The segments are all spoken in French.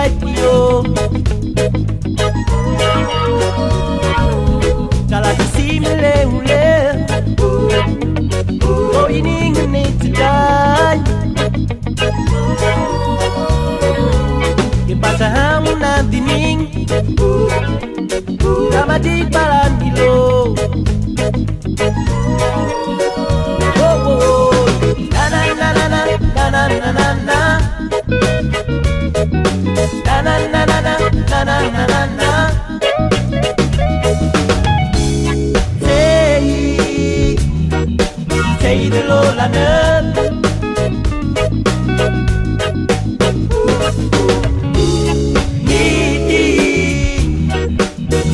white yo. Kala kisimile ule. Oh, you need to die. Kipata hamu na dining. Kama di balandilo. Oh, oh, na na na na na na na na na na. Na na na na na na na na na na. Say the Lord la neuf.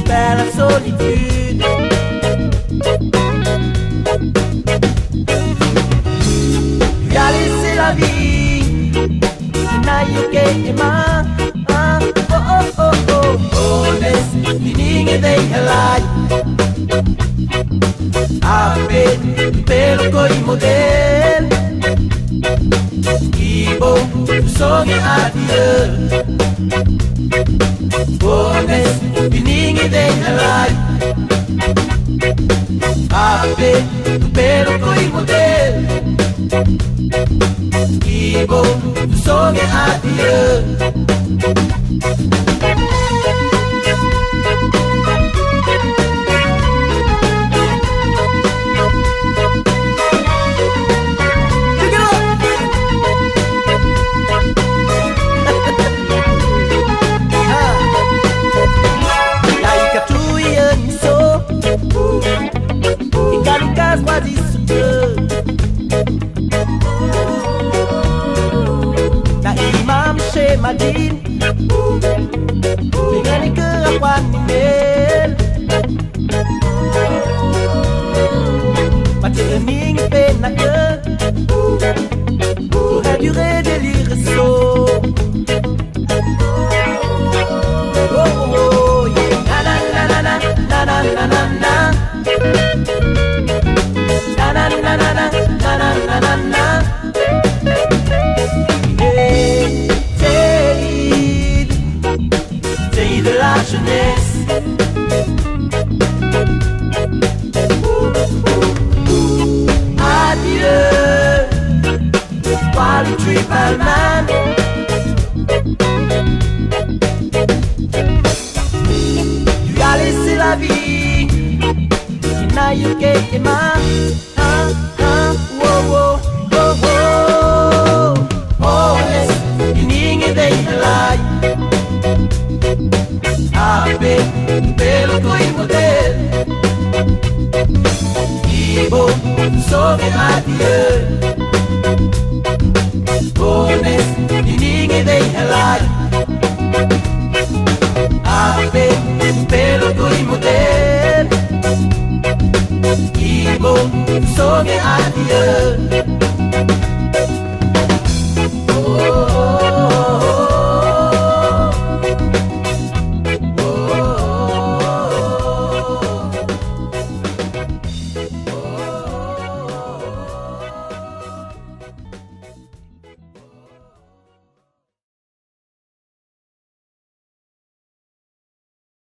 Vers la solitude. Tu as laissé la vie. Nayoke ema. Oh oh oh oh. Honest, meaning they alive. Ape, pelo coi model. Ibo, songe adieu. Honest, meaning they alive. Ape, pelo coi model. Ibo, songe adieu. Na imam shemadin dengan kerapuan nimel Mati ening penak ke pour la durée de l'irresso. Oh oh oh yeah. Na na na na na na na na na na. Na na na na na na na na na. Say de la jeunesse. Adieu, toi le triple man. Tu as laissé la vie. Nayoke ema. Whoa whoa whoa whoa. Oh yes, meaning they alive. Ape, pelo coi model. Ibo, songe adieu. Honest, meaning they alive. Ape, pelo coi model. Ibo, songe adieu.